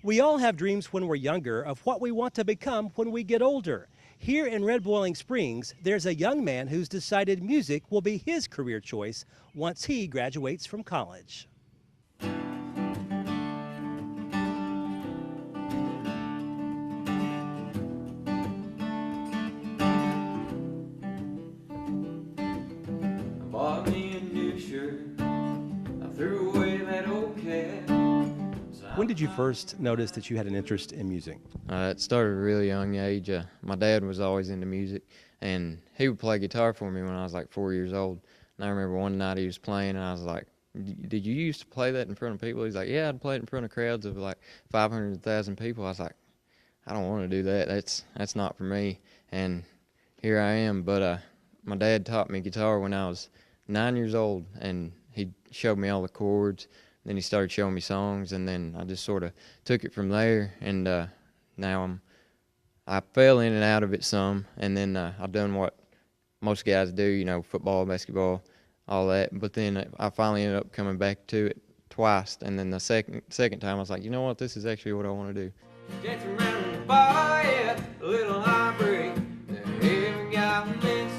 We all have dreams when we're younger of what we want to become when we get older. Here in Red Boiling Springs, there's a young man who's decided music will be his career choice once he graduates from college. Bought me a new shirt. I threw away that old cat. When did you first notice that you had an interest in music? It started at a really young age. My dad was always into music, and he would play guitar for me when I was like 4 years old. And I remember one night he was playing, and I was like, "Did you used to play that in front of people?" He's like, "Yeah, I'd play it in front of crowds of like 500,000 people." I was like, "I don't want to do that. That's not for me." And here I am. But my dad taught me guitar when I was 9 years old, and he showed me all the chords. Then he started showing me songs, and then I just sort of took it from there. And now I fell in and out of it some, and then I've done what most guys do, you know, football, basketball, all that. But then I finally ended up coming back to it twice, and then the second time I was like, you know what, this is actually what I want to do. Dancing around the bar, yeah, a little heartbreak. Every guy miss.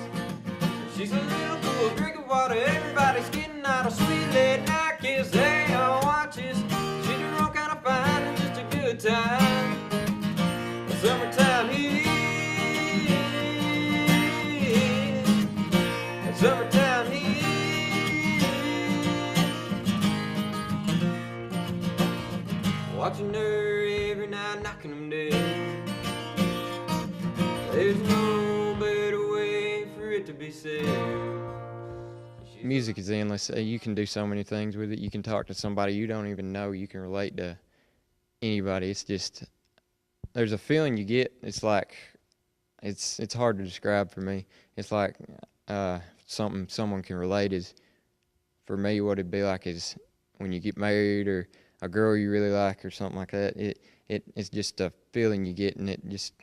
She's a little cool drink of water. Everybody's getting out of sweet late night kiss. Hey, on watches. She's drunk kind of fine and just a good time. Summertime heat. Summertime heat. Watching her every night, knocking them dead. There's no better way for it to be said. Music is endless. You can do so many things with it. You can talk to somebody you don't even know. You can relate to anybody. It's just, there's a feeling you get. It's like, it's hard to describe for me. It's like something someone can relate is, for me, what it'd be like is when you get married or a girl you really like or something like that. It's just a feeling you get, and it just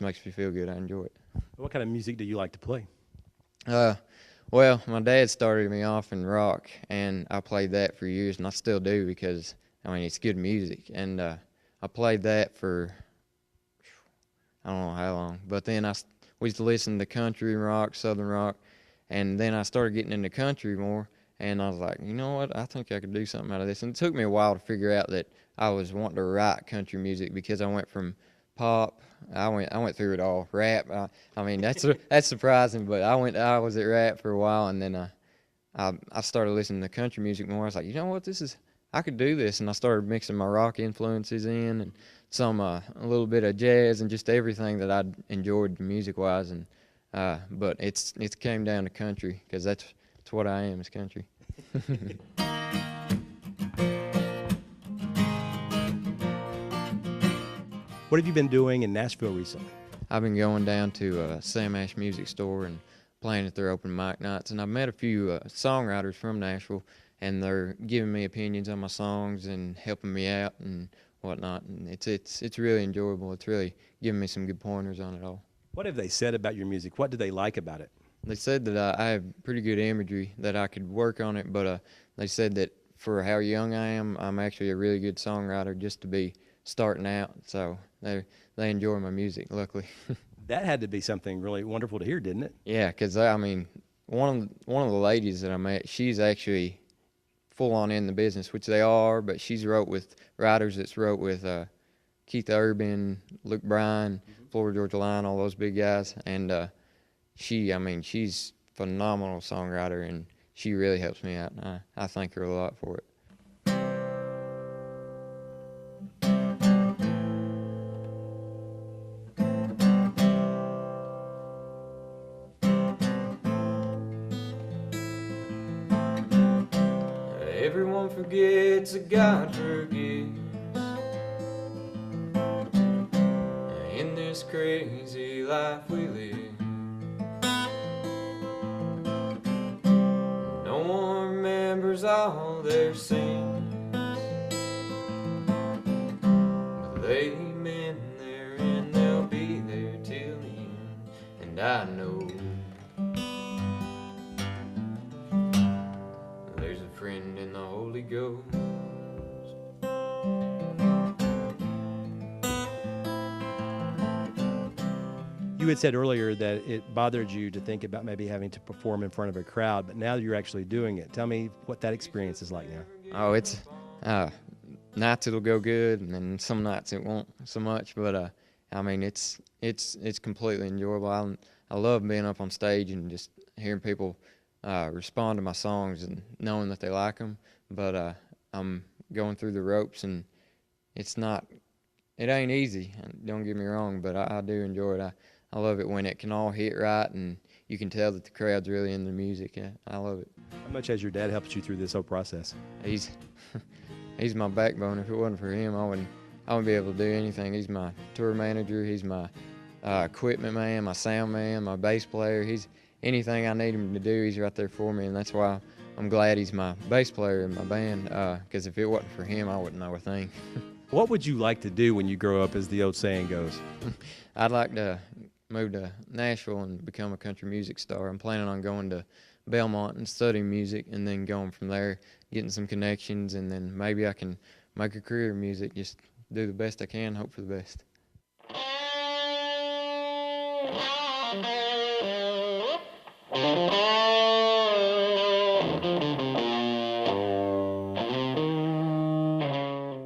makes me feel good. I enjoy it. What kind of music do you like to play? Well, my dad started me off in rock, and I played that for years, and I still do because, I mean, it's good music. And I played that for, I don't know how long. But then we used to listen to country rock, southern rock, and then I started getting into country more, and I was like, you know what, I think I could do something out of this. And it took me a while to figure out that I was wanting to write country music because I went from pop. I went through it all. Rap. I mean, that's surprising, but I was at rap for a while, and then I started listening to country music more. I was like, you know what, I could do this, and I started mixing my rock influences in, and some a little bit of jazz, and just everything that I enjoyed music wise. And but it's came down to country because that's what I am, is country. What have you been doing in Nashville recently? I've been going down to Sam Ash Music Store and playing at their open mic nights, and I've met a few songwriters from Nashville, and they're giving me opinions on my songs and helping me out and whatnot. And it's really enjoyable. It's really giving me some good pointers on it all. What have they said about your music? What do they like about it? They said that I have pretty good imagery, that I could work on it, but they said that for how young I am, I'm actually a really good songwriter just to be starting out. So they enjoy my music, luckily. That had to be something really wonderful to hear, didn't it? Yeah, because I mean, one of the ladies that I met, she's actually full on in the business, which they are, but she's wrote with writers that's wrote with Keith Urban, Luke Bryan, Florida Georgia Line, all those big guys. And she's a phenomenal songwriter, and she really helps me out. And I thank her a lot for it. Everyone forgets that God forgives. In this crazy life we live, no one remembers all their sins, but they've been there and they'll be there till the end. And I know there's a friend in the Holy Ghost. You had said earlier that it bothered you to think about maybe having to perform in front of a crowd, but now you're actually doing it. Tell me what that experience is like now. Oh, it's nights it'll go good, and then some nights it won't so much. But I mean, it's completely enjoyable. I love being up on stage and just hearing people respond to my songs and knowing that they like them. But I'm going through the ropes, and it ain't easy. Don't get me wrong, but I do enjoy it. I love it when it can all hit right and you can tell that the crowd's really into the music. I love it. How much has your dad helped you through this whole process? He's my backbone. If it wasn't for him, I wouldn't be able to do anything. He's my tour manager. He's my equipment man, my sound man, my bass player. Anything I need him to do, he's right there for me, and that's why I'm glad he's my bass player in my band, because if it wasn't for him, I wouldn't know a thing. What would you like to do when you grow up, as the old saying goes? I'd like to move to Nashville and become a country music star. I'm planning on going to Belmont and studying music, and then going from there, getting some connections, and then maybe I can make a career in music, just do the best I can, hope for the best.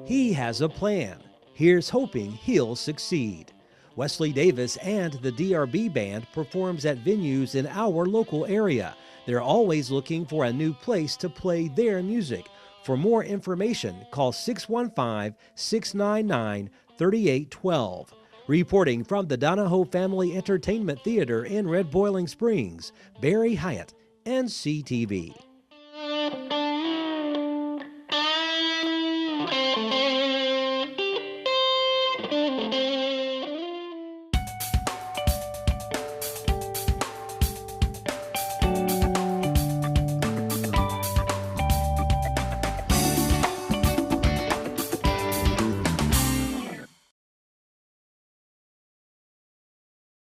He has a plan. Here's hoping he'll succeed. Wesley Davis and the DRB Band performs at venues in our local area. They're always looking for a new place to play their music. For more information, call 615-699-3812. Reporting from the Donahoe Family Entertainment Theater in Red Boiling Springs, Barry Hiett, NCTV.